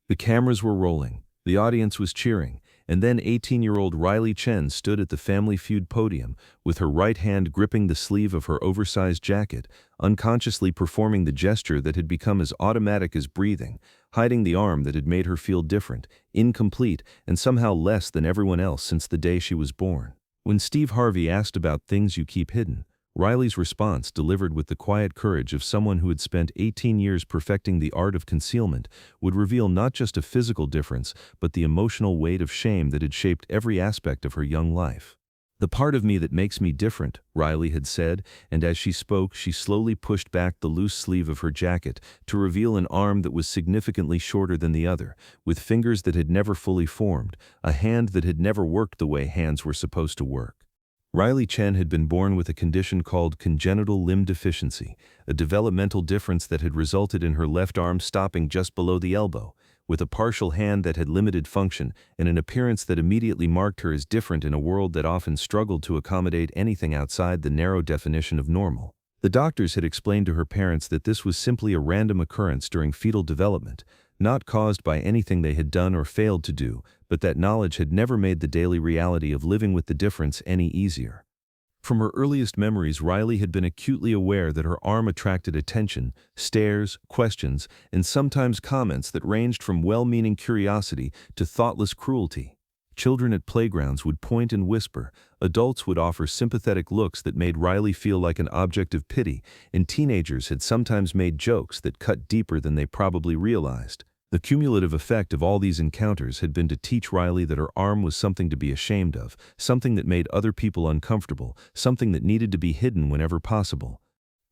The cameras were rolling, the audience was cheering, and then 18-year-old Riley Chen stood at the Family Feud podium, with her right hand gripping the sleeve of her oversized jacket, unconsciously performing the gesture that had become as automatic as breathing, hiding the arm that had made her feel different, incomplete, and somehow less than everyone else since the day she was born. When Steve Harvey asked about things you keep hidden, Riley's response, delivered with the quiet courage of someone who had spent 18 years perfecting the art of concealment, would reveal not just a physical difference, but the emotional weight of shame that had shaped every aspect of her young life. "The part of me that makes me different," Riley had said, and as she spoke, she slowly pushed back the loose sleeve of her jacket to reveal an arm that was significantly shorter than the other, with fingers that had never fully formed, a hand that had never worked the way hands were supposed to work. Riley Chen had been born with a condition called congenital limb deficiency, a developmental difference that had resulted in her left arm stopping just below the elbow, with a partial hand that had limited function and an appearance that immediately marked her as different in a world that often struggled to accommodate anything outside the narrow definition of normal. The doctors had explained to her parents that this was simply a random occurrence during fetal development, not caused by anything they had done or failed to do, but that knowledge had never made the daily reality of living with the difference any easier. From her earliest memories, Riley had been acutely aware that her arm attracted attention, stares, questions, and sometimes comments that ranged from well-meaning curiosity to thoughtless cruelty. Children at playgrounds would point and whisper, adults would offer sympathetic looks that made Riley feel like an object of pity, and teenagers had sometimes made jokes that cut deeper than they probably realized. The cumulative effect of all these encounters had been to teach Riley that her arm was something to be ashamed of, something that made other people uncomfortable, something that needed to be hidden whenever possible.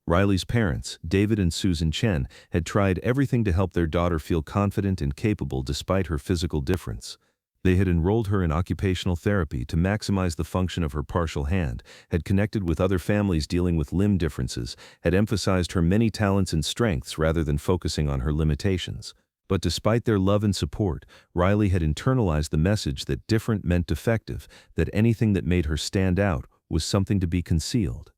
Riley's parents, David and Susan Chen, had tried everything to help their daughter feel confident and capable despite her physical difference. They had enrolled her in occupational therapy to maximize the function of her partial hand, had connected with other families dealing with limb differences, had emphasized her many talents and strengths rather than focusing on her limitations. But despite their love and support, Riley had internalized the message that different meant defective, that anything that made her stand out was something to be concealed.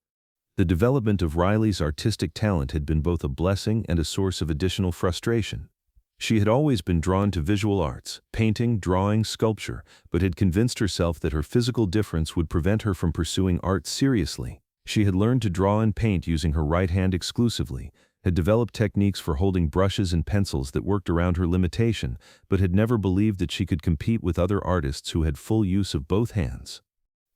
The development of Riley's artistic talent had been both a blessing and a source of additional frustration. She had always been drawn to visual arts, painting, drawing, sculpture, but had convinced herself that her physical difference would prevent her from pursuing art seriously. She had learned to draw and paint using her right hand exclusively, had developed techniques for holding brushes and pencils that worked around her limitation, but had never believed that she could compete with other artists who had full use of both hands.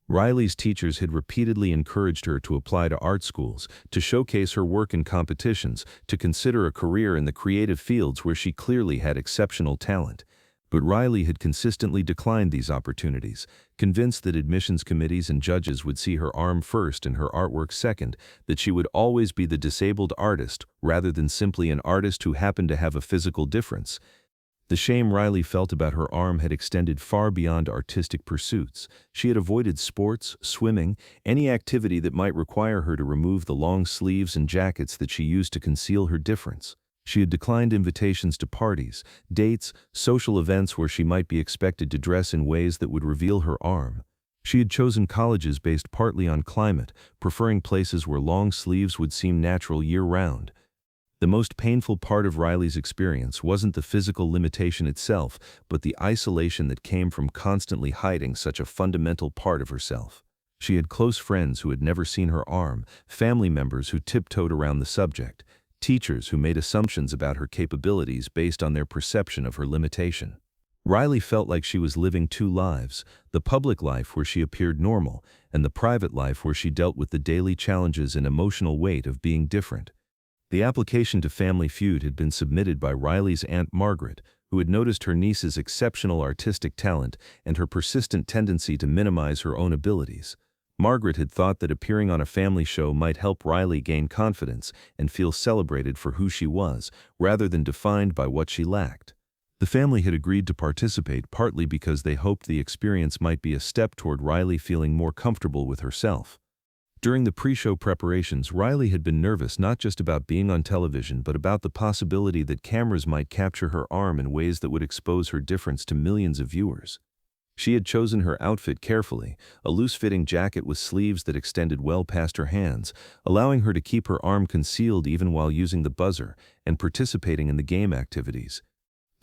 Riley's teachers had repeatedly encouraged her to apply to art schools, to showcase her work in competitions, to consider a career in the creative fields where she clearly had exceptional talent. But Riley had consistently declined these opportunities, convinced that admissions committees and judges would see her arm first and her artwork second, that she would always be the disabled artist rather than simply an artist who happened to have a physical difference. The shame Riley felt about her arm had extended far beyond artistic pursuits. She had avoided sports, swimming, any activity that might require her to remove the long sleeves and jackets that she used to conceal her difference. She had declined invitations to parties, dates, social events where she might be expected to dress in ways that would reveal her arm. She had chosen colleges based partly on climate, preferring places where long sleeves would seem natural year-round. The most painful part of Riley's experience wasn't the physical limitation itself, but the isolation that came from constantly hiding such a fundamental part of herself. She had close friends who had never seen her arm, family members who tiptoed around the subject, teachers who made assumptions about her capabilities based on their perception of her limitation. Riley felt like she was living two lives, the public life where she appeared normal, and the private life where she dealt with the daily challenges and emotional weight of being different. The application to Family Feud had been submitted by Riley's Aunt Margaret, who had noticed her niece's exceptional artistic talent and her persistent tendency to minimize her own abilities. Margaret had thought that appearing on a family show might help Riley gain confidence and feel celebrated for who she was, rather than defined by what she lacked. The family had agreed to participate partly because they hoped the experience might be a step toward Riley feeling more comfortable with herself. During the pre-show preparations, Riley had been nervous not just about being on television but about the possibility that cameras might capture her arm in ways that would expose her difference to millions of viewers. She had chosen her outfit carefully, a loose-fitting jacket with sleeves that extended well past her hands, allowing her to keep her arm concealed even while using the buzzer and participating in the game activities.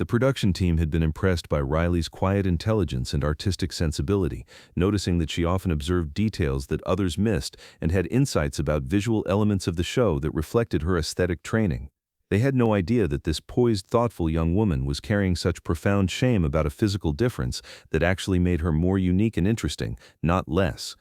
The production team had been impressed by Riley's quiet intelligence and artistic sensibility, noticing that she often observed details that others missed and had insights about visual elements of the show that reflected her aesthetic training. They had no idea that this poised, thoughtful young woman was carrying such profound shame about a physical difference that actually made her more unique and interesting, not less.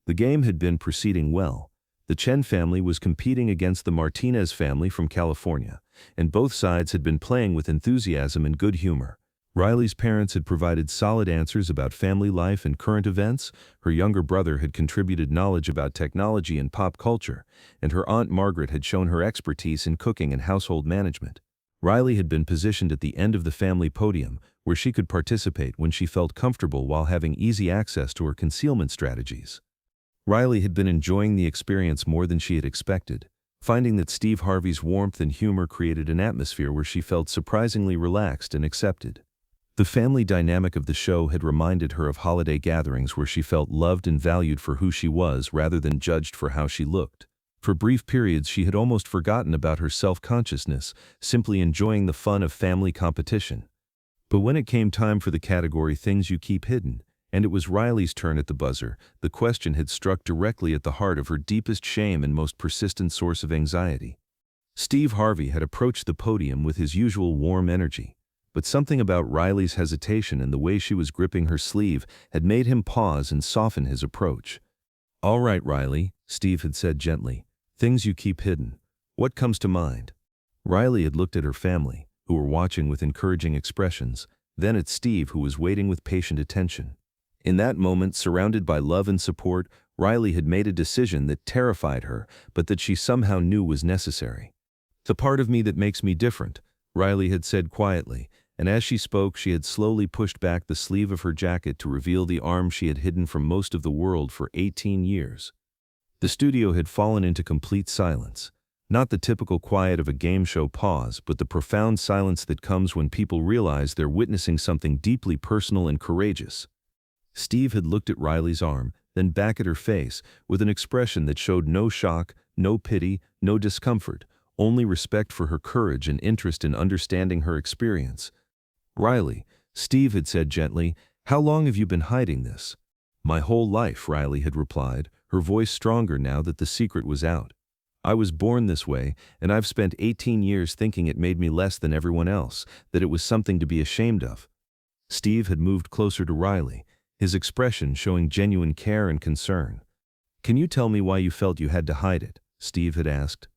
The game had been proceeding well. The Chen family was competing against the Martinez family from California, and both sides had been playing with enthusiasm and good humor. Riley's parents had provided solid answers about family life and current events, her younger brother had contributed knowledge about technology and pop culture, and her Aunt Margaret had shown her expertise in cooking and household management. Riley had been positioned at the end of the family podium, where she could participate when she felt comfortable while having easy access to her concealment strategies. Riley had been enjoying the experience more than she had expected, finding that Steve Harvey's warmth and humor created an atmosphere where she felt surprisingly relaxed and accepted. The family dynamic of the show had reminded her of holiday gatherings where she felt loved and valued for who she was rather than judged for how she looked. For brief periods, she had almost forgotten about her self-consciousness, simply enjoying the fun of family competition. But when it came time for the category Things You Keep Hidden, and it was Riley's turn at the buzzer, the question had struck directly at the heart of her deepest shame and most persistent source of anxiety. Steve Harvey had approached the podium with his usual warm energy, but something about Riley's hesitation and the way she was gripping her sleeve had made him pause and soften his approach. "All right, Riley," Steve had said gently. "Things you keep hidden. What comes to mind?" Riley had looked at her family, who were watching with encouraging expressions, then at Steve, who was waiting with patient attention. In that moment, surrounded by love and support, Riley had made a decision that terrified her, but that she somehow knew was necessary. "The part of me that makes me different," Riley had said quietly, and as she spoke, she had slowly pushed back the sleeve of her jacket to reveal the arm she had hidden from most of the world for 18 years. The studio had fallen into complete silence. Not the typical quiet of a game show pause, but the profound silence that comes when people realize they're witnessing something deeply personal and courageous. Steve had looked at Riley's arm, then back at her face, with an expression that showed no shock, no pity, no discomfort, only respect for her courage and interest in understanding her experience. "Riley," Steve had said gently, "how long have you been hiding this?" "My whole life," Riley had replied, her voice stronger now that the secret was out. "I was born this way, and I've spent 18 years thinking it made me less than everyone else, that it was something to be ashamed of." Steve had moved closer to Riley, his expression showing genuine care and concern. "Can you tell me why you felt you had to hide it?" Steve had asked.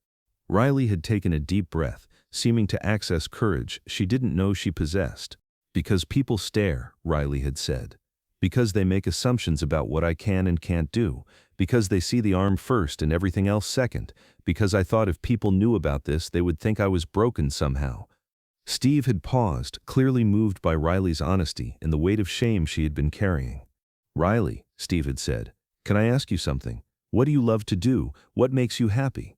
Riley had taken a deep breath, seeming to access courage she didn't know she possessed. "Because people stare," Riley had said. "Because they make assumptions about what I can and can't do. Because they see the arm first and everything else second. Because I thought if people knew about this, they would think I was broken somehow." Steve had paused, clearly moved by Riley's honesty and the weight of shame she had been carrying. "Riley," Steve had said, "can I ask you something? What do you love to do? What makes you happy?"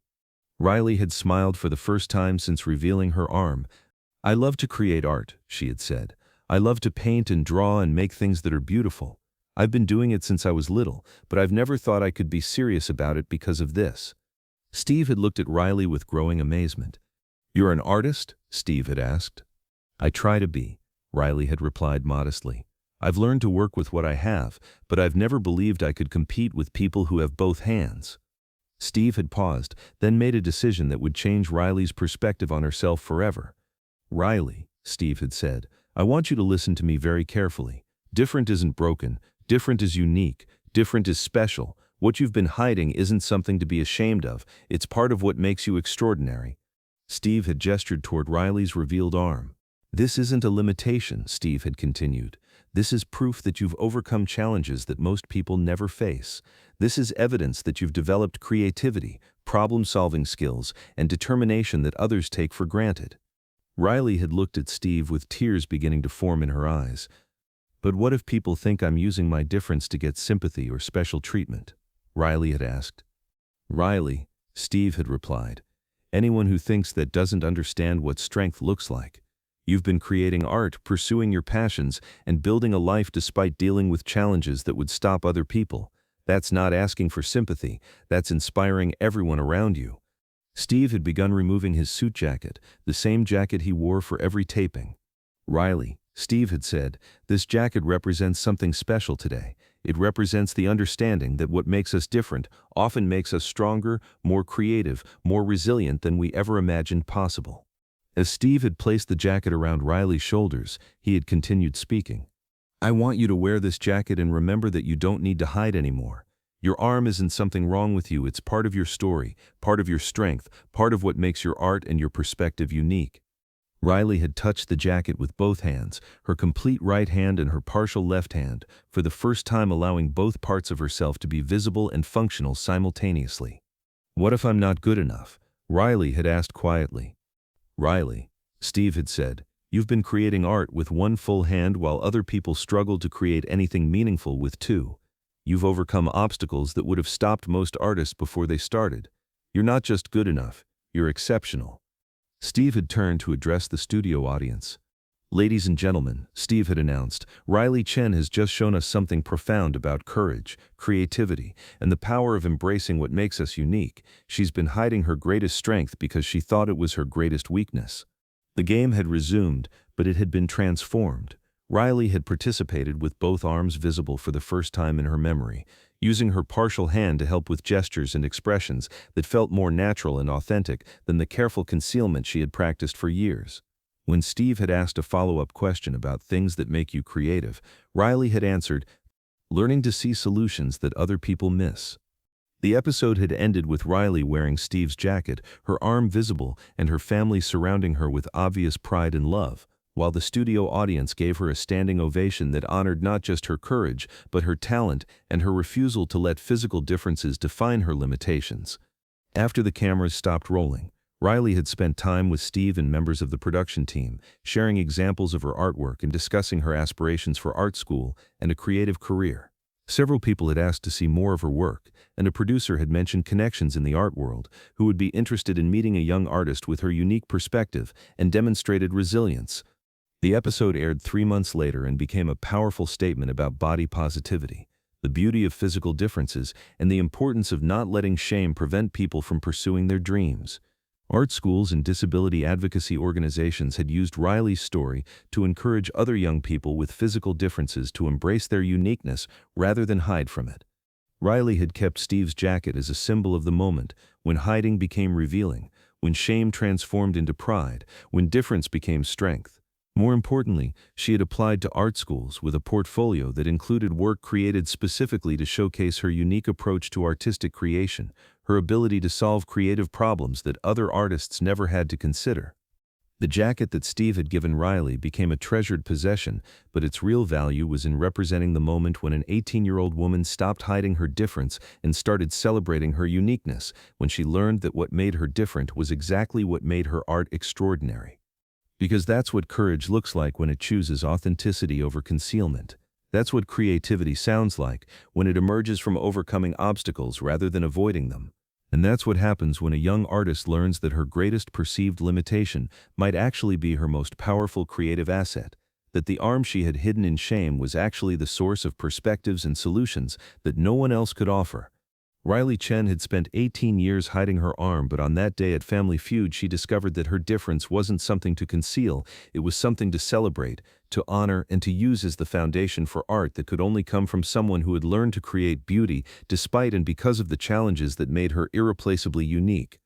Riley had smiled for the first time since revealing her arm. "I love to create art," she had said. "I love to paint and draw and make things that are beautiful. I've been doing it since I was little, but I've never thought I could be serious about it because of this." Steve had looked at Riley with growing amazement. "You're an artist?" Steve had asked. "I try to be," Riley had replied modestly. "I've learned to work with what I have, but I've never believed I could compete with people who have both hands." Steve had paused, then made a decision that would change Riley's perspective on herself forever. "Riley," Steve had said, "I want you to listen to me very carefully. Different isn't broken, different is unique, different is special. What you've been hiding isn't something to be ashamed of, it's part of what makes you extraordinary." Steve had gestured toward Riley's revealed arm. "This isn't a limitation," Steve had continued. "This is proof that you've overcome challenges that most people never face. This is evidence that you've developed creativity, problem-solving skills, and determination that others take for granted." Riley had looked at Steve with tears beginning to form in her eyes. "But what if people think I'm using my difference to get sympathy or special treatment?" Riley had asked. "Riley," Steve had replied, "anyone who thinks that doesn't understand what strength looks like. You've been creating art, pursuing your passions, and building a life despite dealing with challenges that would stop other people. That's not asking for sympathy, that's inspiring everyone around you." Steve had begun removing his suit jacket, the same jacket he wore for every taping. Riley, Steve had said, this jacket represents something special today. It represents the understanding that what makes us different often makes us stronger, more creative, more resilient than we ever imagined possible. As Steve had placed the jacket around Riley's shoulders, he had continued speaking. I want you to wear this jacket and remember that you don't need to hide anymore. Your arm isn't something wrong with you, it's part of your story, part of your strength, part of what makes your art and your perspective unique. Riley had touched the jacket with both hands, her complete right hand and her partial left hand, for the first time allowing both parts of herself to be visible and functional simultaneously. What if I'm not good enough? Riley had asked quietly. Riley, Steve had said, you've been creating art with one full hand while other people struggled to create anything meaningful with two. You've overcome obstacles that would have stopped most artists before they started. You're not just good enough, you're exceptional. Steve had turned to address the studio audience. Ladies and gentlemen, Steve had announced, Riley Chen has just shown us something profound about courage, creativity, and the power of embracing what makes us unique. She's been hiding her greatest strength because she thought it was her greatest weakness. The game had resumed, but it had been transformed. Riley had participated with both arms visible for the first time in her memory, using her partial hand to help with gestures and expressions that felt more natural and authentic than the careful concealment she had practiced for years. When Steve had asked a follow-up question about things that make you creative, Riley had answered, learning to see solutions that other people miss. The episode had ended with Riley wearing Steve's jacket, her arm visible, and her family surrounding her with obvious pride and love, while the studio audience gave her a standing ovation that honored not just her courage, but her talent and her refusal to let physical differences define her limitations. After the cameras stopped rolling, Riley had spent time with Steve and members of the production team, sharing examples of her artwork and discussing her aspirations for art school and a creative career. Several people had asked to see more of her work, and a producer had mentioned connections in the art world who would be interested in meeting a young artist with her unique perspective and demonstrated resilience. The episode aired 3 months later and became a powerful statement about body positivity, the beauty of physical differences, and the importance of not letting shame prevent people from pursuing their dreams. Art schools and disability advocacy organizations had used Riley's story to encourage other young people with physical differences to embrace their uniqueness rather than hide from it. Riley had kept Steve's jacket as a symbol of the moment, when hiding became revealing, when shame transformed into pride, when difference became strength. More importantly, she had applied to art schools with a portfolio that included work created specifically to showcase her unique approach to artistic creation, her ability to solve creative problems that other artists never had to consider. The jacket that Steve had given Riley became a treasured possession, but its real value was in representing the moment when an 18-year-old woman stopped hiding her difference and started celebrating her uniqueness, when she learned that what made her different was exactly what made her art extraordinary. Because that's what courage looks like when it chooses authenticity over concealment. That's what creativity sounds like when it emerges from overcoming obstacles rather than avoiding them. And that's what happens when a young artist learns that her greatest perceived limitation might actually be her most powerful creative asset, that the arm she had hidden in shame was actually the source of perspectives and solutions that no one else could offer. Riley Chen had spent 18 years hiding her arm, but on that day at Family Feud she discovered that her difference wasn't something to conceal, it was something to celebrate, to honor, and to use as the foundation for art that could only come from someone who had learned to create beauty despite and because of the challenges that made her irreplaceably unique.